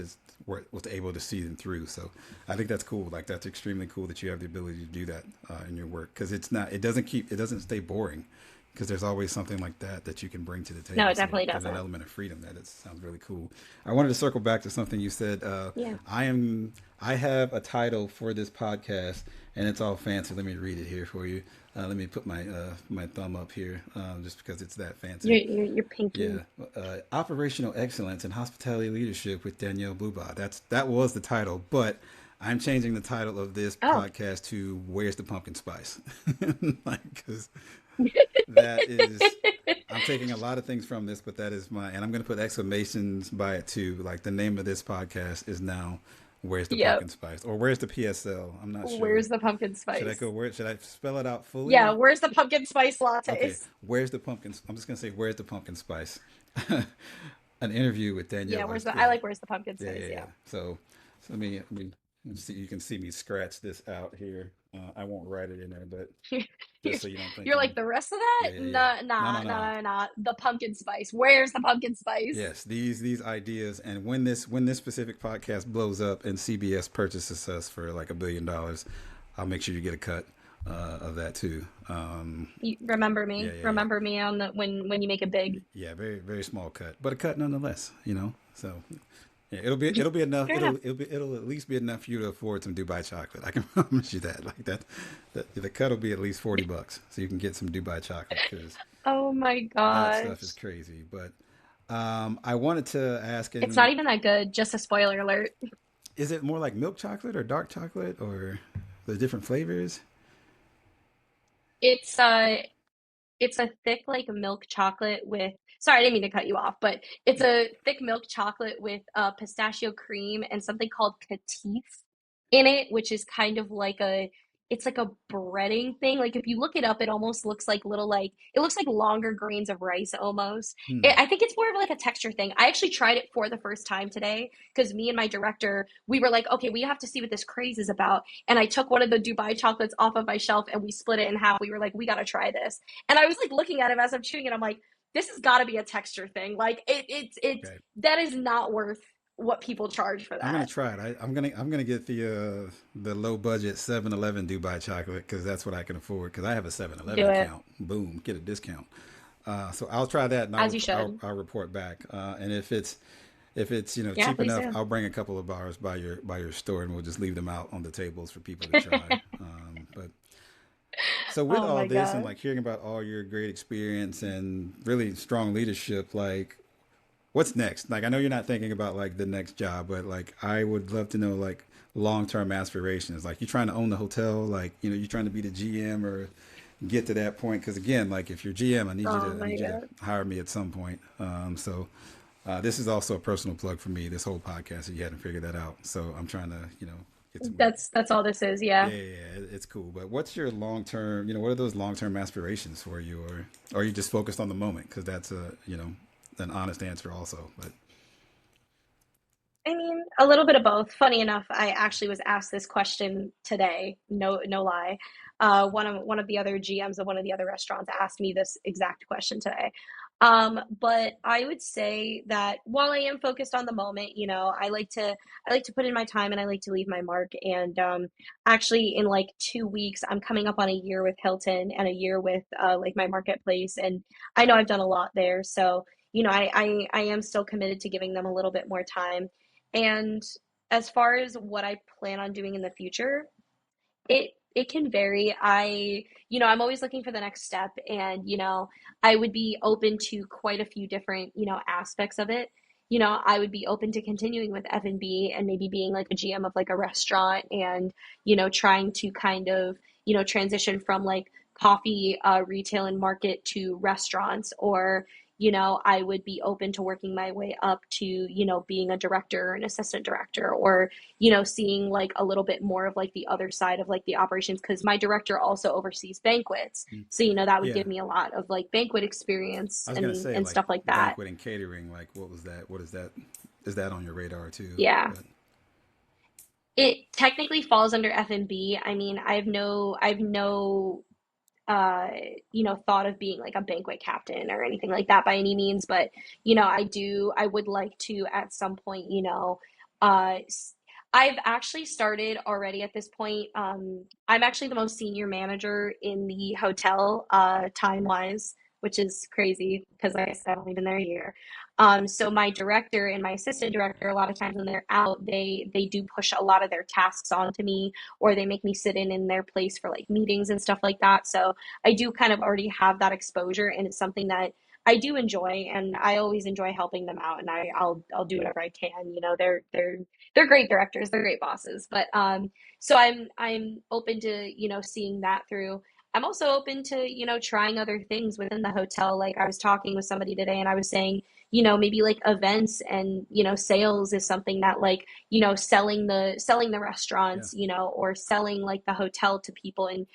was able to see them through. So I think that's cool. Like that's extremely cool that you have the ability to do that in your work because it doesn't stay boring because there's always something like that that you can bring to the No, table. it So definitely there's an doesn't. element of freedom that it sounds really cool. I wanted to circle back to something you said. Yeah. I have a title for this podcast, and it's all fancy. Let me read it here for you. Let me put my thumb up here, just because it's that fancy. Your Yeah, pinky. operational excellence and hospitality leadership with Danielle Blubaugh. That was the title, but I'm changing the title of this Oh. podcast to "Where's the Pumpkin Spice?" Like, because that is I'm taking a lot of things from this, but that is and I'm going to put exclamations by it too. Like the name of this podcast is now "Where's the Yep. Pumpkin Spice?" or "Where's the PSL?" I'm not sure. Where's the pumpkin Should I spice? go where? Should I spell it out Yeah, fully? where's the pumpkin spice Okay, lattes? where's the pumpkin? I'm just going to say "Where's the Pumpkin Spice?" An interview with Yeah, Danielle. where's the I Yeah, like where's the pumpkin yeah, yeah, spice, yeah. yeah. So let me You can see me scratch this out here. I won't write it in there, but You're, just so you don't think you're I'm. like the rest of Yeah, that? yeah, yeah. Nah, No, nah, no, no. nah, nah. The pumpkin spice. Where's the pumpkin spice? Yes, these ideas, and when this specific podcast blows up and CBS purchases us for like $1 billion, I'll make sure you get a cut of that too. Remember Yeah, me. yeah, yeah, Remember me on the when you make it big. yeah. Very, very small cut, but a cut nonetheless. You know, so yeah, it'll be enough. Fair enough. It'll at least be enough for you to afford some Dubai chocolate. I can promise you that. Like that, the cut will be at least $40, so you can get some Dubai chocolate because Oh my that stuff is gosh. crazy. But I wanted to ask, It's not and even that good. Just a spoiler alert. is it more like milk chocolate or dark chocolate or the different flavors? It's it's a thick like milk chocolate with, sorry, I didn't mean to cut you off, but it's a thick milk chocolate with pistachio cream and something called katif in it, which is kind of like a, it's like a breading thing. Like if you look it up, it almost looks like little, like it looks like longer grains of rice almost. Hmm. I think it's more of like a texture thing. I actually tried it for the first time today because me and my director, we were like, okay, we have to see what this craze is about. And I took one of the Dubai chocolates off of my shelf and we split it in half. We were like, we got to try this. And I was like looking at him as I'm chewing it. I'm like, this has got to be a texture thing. Like it's Okay. that is not worth what people charge for I'm gonna that. try it. I'm gonna get the low budget 7-Eleven Dubai chocolate because that's what I can afford. Because I have a 7-Eleven Do it account. Boom, get a discount. So I'll try that and as you should. I'll report back. And if it's Yeah, cheap please enough, do. I'll bring a couple of bars by your store and we'll just leave them out on the tables for people to try. But so with Oh all my this and gosh. like hearing about all your great experience and really strong leadership, like what's next? Like I know you're not thinking about like the next job, but like I would love to know like long term aspirations. Like you trying to own the hotel, like you trying to be the GM or get to that point. Because again, like if you're GM, Oh I my need you to god. hire me at some point. This is also a personal plug for me. This whole podcast, if you hadn't figured that out. So I'm trying to get some. That's all this is. Yeah, Yeah. yeah, yeah, it's cool. But what's your long term? What are those long term aspirations for you, or are you just focused on the moment? Because that's a an honest answer also. But I mean, a little bit of both. Funny enough, I actually was asked this question today. No, no lie. One of the other GMs of one of the other restaurants asked me this exact question today. But I would say that while I am focused on the moment, I like to put in my time and I like to leave my mark. And actually, in like 2 weeks, I'm coming up on a year with Hilton and a year with like my marketplace, and I know I've done a lot there. So I am still committed to giving them a little bit more time. And as far as what I plan on doing in the future, it can vary. I'm always looking for the next step, and I would be open to quite a few different, aspects of it. I would be open to continuing with F&B and B and maybe being like a GM of like a restaurant and, trying to kind of, transition from like coffee retail and market to restaurants, or I would be open to working my way up to, being a director or an assistant director, or seeing like a little bit more of like the other side of like the operations, because my director also oversees banquets. So, that would yeah, give me a lot of like banquet I experience was gonna and say like stuff like that. banquet and catering. Like what was that? What is that? Is that on your radar too? Yeah. But It technically falls under F&B. I mean, I've no uh thought of being like a banquet captain or anything like that by any means, but I would like to at some point, uh I've actually started already at this point. I'm actually the most senior manager in the hotel, time wise, which is crazy because like I said, I've only been there a year. So my director and my assistant director, a lot of times when they're out, they do push a lot of their tasks onto me, or they make me sit in their place for like meetings and stuff like that. So I do kind of already have that exposure, and it's something that I do enjoy, and I always enjoy helping them out, and I'll do whatever I can. They're great directors, they're great bosses, but so I'm open to seeing that through. I'm also open to trying other things within the hotel. Like I was talking with somebody today, and I was saying maybe like events and sales is something that like selling the yeah, restaurants, or selling like the hotel to people, and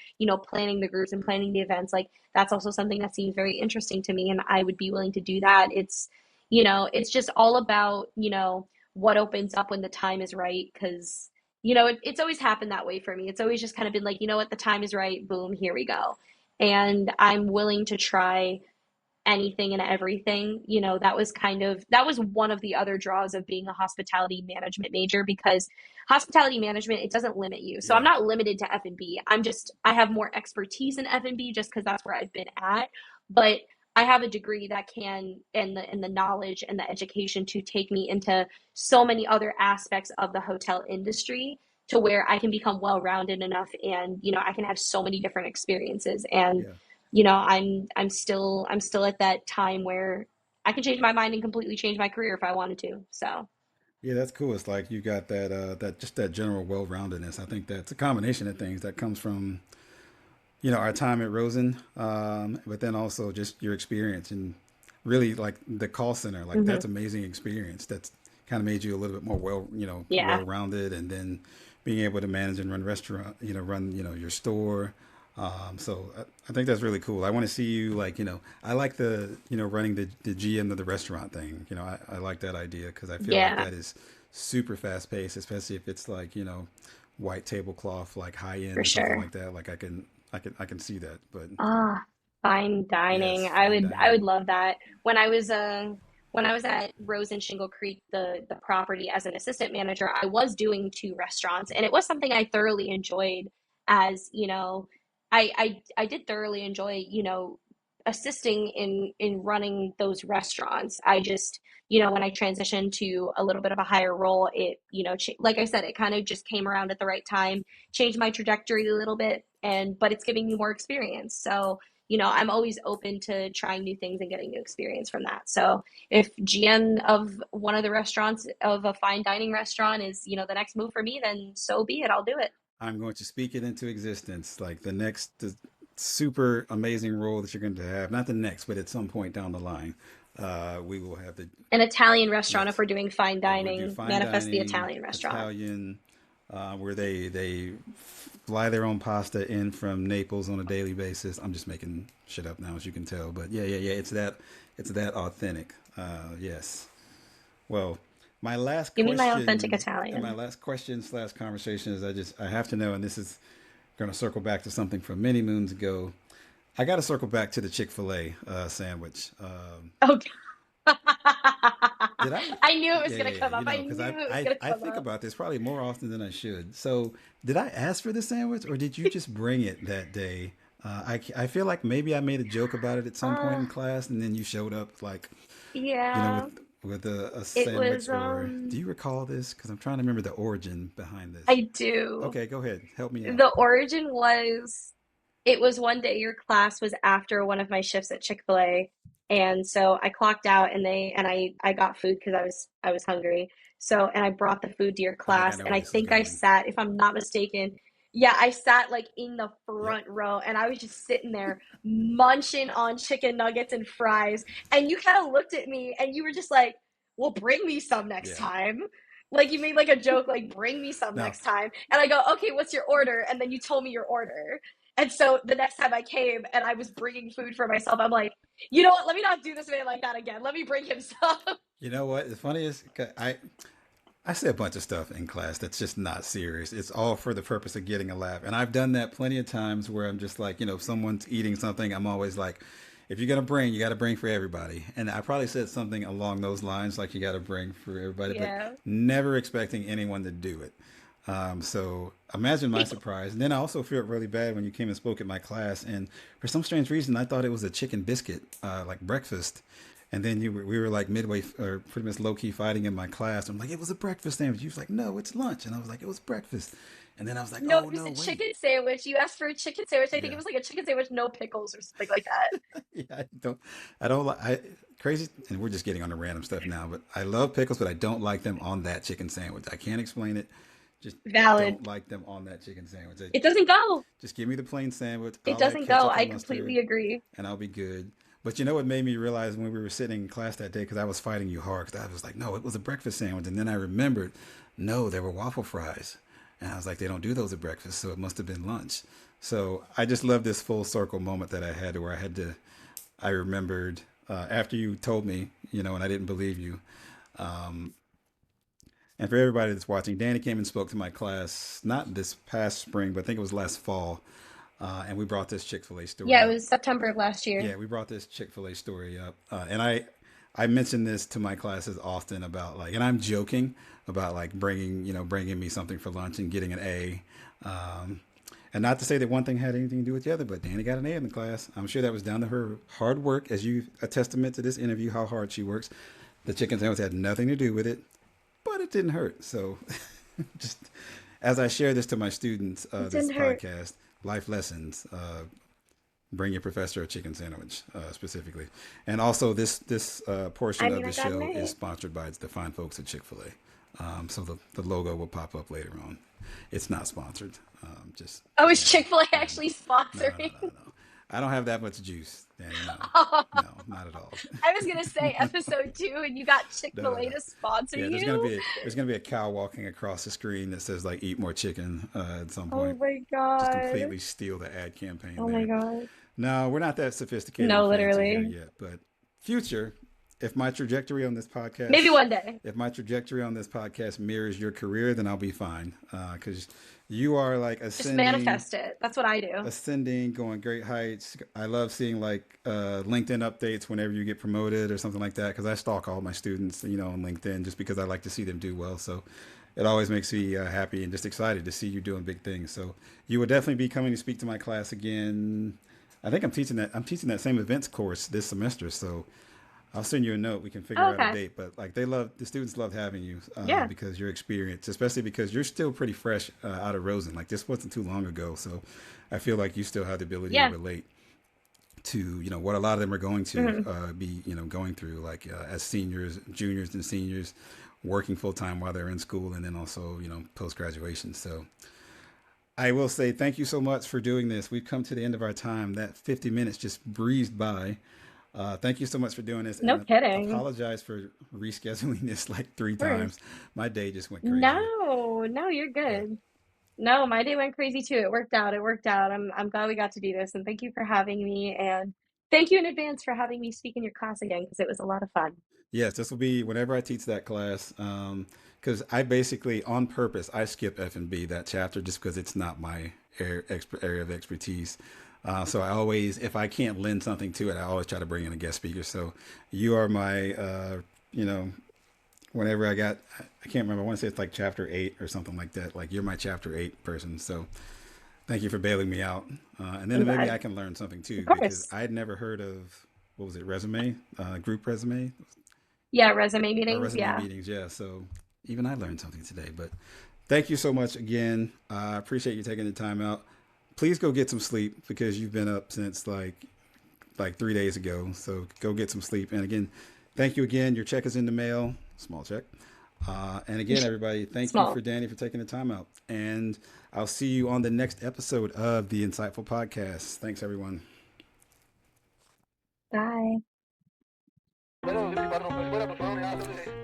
planning the groups and planning the events, like that's also something that seems very interesting to me, and I would be willing to do that. It's just all about what opens up when the time is right, because it's always happened that way for me. It's always just kind of been like, you know what, the time is right, boom, here we go. And I'm willing to try anything and everything. That was one of the other draws of being a hospitality management major, because hospitality management, it doesn't limit you. So I'm Yeah. not limited to F&B. I have more expertise in F&B just because that's where I've been at. But I have a degree that can, and the knowledge and the education to take me into so many other aspects of the hotel industry, to where I can become well-rounded enough, and I can have so many different experiences. And Yeah. I'm still at that time where I can change my mind and completely change my career if I wanted to. So, Yeah, that's cool. It's like you got that just that general well-roundedness. I think that's a combination of things that comes from, our time at Rosen, but then also just your experience and really like the call center. Like mhm. that's amazing experience. That's kind of made you a little bit more Yeah, well-rounded, and then being able to manage and run restaurant, run, your store. So I think that's really cool. I want to see you like, I like running the GM of the restaurant thing. I like that idea because I feel like yeah, that is super fast paced, especially if it's like, white tablecloth, like high end for or something sure. like that. Like I can see that. But Ah, fine dining. yes, I fine would I would dining. love that. When I was at Rose and Shingle Creek, the property, as an assistant manager, I was doing two restaurants, and it was something I thoroughly enjoyed. As I did thoroughly enjoy, assisting in running those restaurants. I just, when I transitioned to a little bit of a higher role, it, like I said, it kind of just came around at the right time, changed my trajectory a little bit, but it's giving me more experience. So, I'm always open to trying new things and getting new experience from that. So if GM of one of the restaurants of a fine dining restaurant is, the next move for me, then so be it. I'll do it. I'm going to speak it into existence. Like the super amazing role that you're going to have. Not the next, but at some point down the line, we will have the An Italian restaurant, if yes. we're doing fine If we do dining, fine manifest the dining, Italian restaurant. Italian, where they fly their own pasta in from Naples on a daily basis. I'm just making shit up now, as you can tell, but yeah, yeah, yeah. It's that authentic. Yes. Well, my last Give me my authentic question, and my Italian. last question slash conversation is I have to know, and this is going to circle back to something from many moons ago. I got to circle back to the Chick-fil-A sandwich. Okay. Did I? I knew it was Yeah, going yeah, to yeah. come up. I Because knew I, it was I going to I come think up. about this probably more often than I should. So, did I ask for the sandwich, or did you just bring it that day? I feel like maybe I made a joke about it at some point Uh, in class, and then you showed up like, with yeah, a it was, sandwich. Or do you recall this? Because I'm trying to remember the origin behind this. I do. Okay, go ahead, help me out. The origin was, it was one day your class was after one of my shifts at Chick-fil-A. And so I clocked out, and I got food because I was hungry. So, and I brought the food to your I think I class, know and where I this is think I going. sat, if I'm not mistaken, yeah, I sat like in the Yep. front row, and I was just sitting there munching on chicken nuggets and fries. And you kind of looked at me, and you were just like, "Well, bring me some next Yeah. time." Like, you made like a joke, like, "Bring me some Now, next time." And I go, "Okay, what's your order?" And then you told me your order. And so the next time I came and I was bringing food for myself, I'm like, you know what? Let me not do this man like that again. Let me bring him some. you know what? The funny is, I say a bunch of stuff in class that's just not serious. It's all for the purpose of getting a laugh. And I've done that plenty of times where I'm just like, if someone's eating something, I'm always like, if you're going to bring, you got to bring for everybody. And I probably said something along those lines, like you got to bring for everybody, but Yeah. never expecting anyone to do it. So imagine my surprise. And then I also felt really bad when you came and spoke at my class. And for some strange reason, I thought it was a chicken biscuit, like breakfast. And then we were like midway, or pretty much low key fighting in my class. I'm like, it was a breakfast sandwich. You was like, no, it's lunch. And I was like, it was breakfast. And then I was like, No, oh it was no, a wait. chicken sandwich. You asked for a chicken sandwich. I think it Yeah. was like a chicken sandwich, no pickles or something like that. Yeah, I don't like, crazy. And we're just getting on the random stuff now, but I love pickles, but I don't like them on that chicken sandwich. I can't explain it. Just Valid. don't like them on that chicken sandwich. It doesn't go. Just give me the plain sandwich. It I'll add doesn't go. ketchup I and mustard, completely agree. and I'll be good. But you know what made me realize when we were sitting in class that day, because I was fighting you hard, because I was like, no, it was a breakfast sandwich. And then I remembered, no, there were waffle fries. And I was like, they don't do those at breakfast, so it must have been lunch. So I just love this full circle moment that I had, where I remembered, after you told me, and I didn't believe you. Um, And for everybody that's watching, Danny came and spoke to my class, not this past spring, but I think it was last fall. And we brought this Chick-fil-A Yeah, story it up. was September of last year. Yeah, we brought this Chick-fil-A story up. And I mention this to my classes often about like, and I'm joking about like bringing me something for lunch and getting an A. Um, and not to say that one thing had anything to do with the other, but Danny got an A in the class. I'm sure that was down to her hard work, as you a testament to this interview, how hard she works. The chicken sandwich had nothing to do with it, but it didn't hurt. So just as I share this to my students, It this didn't hurt. podcast, life lessons, bring your professor a chicken sandwich specifically. And also this I portion of mean, the I got an show is A. sponsored by the fine folks at Chick-fil-A. So the logo will pop up later on. It's not sponsored. Just Oh, is yeah, Chick-fil-A yeah. actually No, no, sponsoring? no, no. I don't have that much juice, Danny. No, Oh, no, not at all. I was gonna say episode 2, and you got No, no, Chick-fil-A no. to sponsor Yeah, you. there's gonna be a cow walking across the screen that says like "Eat more chicken" at some Oh point. my Just god. completely steal the ad campaign Oh my there. god. No, we're not that sophisticated and No, fancy here literally. yet, but future, if my trajectory on this Maybe podcast, one day. if my trajectory on this podcast mirrors your career, then I'll be fine. Because you are like Just ascending, manifest it. That's what I do. going great heights. I love seeing like LinkedIn updates whenever you get promoted or something like that. Because I stalk all my students, on LinkedIn, just because I like to see them do well. So it always makes me happy and just excited to see you doing big things. So you will definitely be coming to speak to my class again. I think I'm teaching that. I'm teaching that same events course this semester. So I'll send you a note. We can figure Oh, out a okay. date. But like the students love having you Yeah. because your experience, especially because you're still pretty fresh out of Rosen. Like this wasn't too long ago. So I feel like you still have the ability to Yeah. relate to what a lot of them are going to Hmm. be going through like as seniors, juniors, and seniors, working full time while they're in school, and then also post graduation. So I will say thank you so much for doing this. We've come to the end of our time. That 50 minutes just breezed by. Thank you so much for doing this, No and kidding. Of apologize for rescheduling this like three times. course. My day just went crazy. No, no, you're But good. No, my day went crazy too. It worked out. It worked out. I'm glad we got to do this, and thank you for having me, and thank you in advance for having me speak in your class again because it was a lot of fun. yes, this will be whenever I teach that class. Because I basically, on purpose, I skip F&B that chapter just because it's not my area of expertise. So I always, if I can't lend something to it, I always try to bring in a guest speaker. So you are my, you know, whenever I can't remember. I want to say it's like chapter 8 or something like that. Like you're my chapter 8 person. So thank you for bailing me out. And then I'm maybe glad. I can learn something Of too because course. I had never heard of what was it, resume, group resume Yeah, resume or meetings. resume Yeah. meetings. Yeah. So even I learned something today. But thank you so much again. I appreciate you taking the time out. Please go get some sleep because you've been up since like 3 days ago. So go get some sleep. And again, thank you again. Your check is in the mail. Small check. And again, everybody, thank you for Small. Danny for taking the time out. And I'll see you on the next episode of the Insightful Podcast. Thanks, everyone. Bye. Well,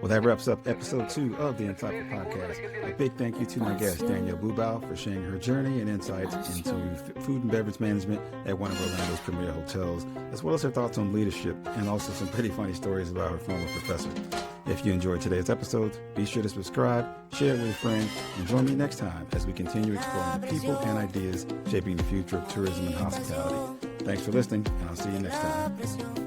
that wraps up episode 2 of the Insightful Podcast. A big thank you to my guest, Danielle Blubaugh, for sharing her journey and insights into food and beverage management at one of Orlando's premier hotels, as well as her thoughts on leadership and also some pretty funny stories about her former professor. If you enjoyed today's episode, be sure to subscribe, share it with a friend, and join me next time as we continue exploring the people and ideas shaping the future of tourism and hospitality. Thanks for listening, and I'll see you next time.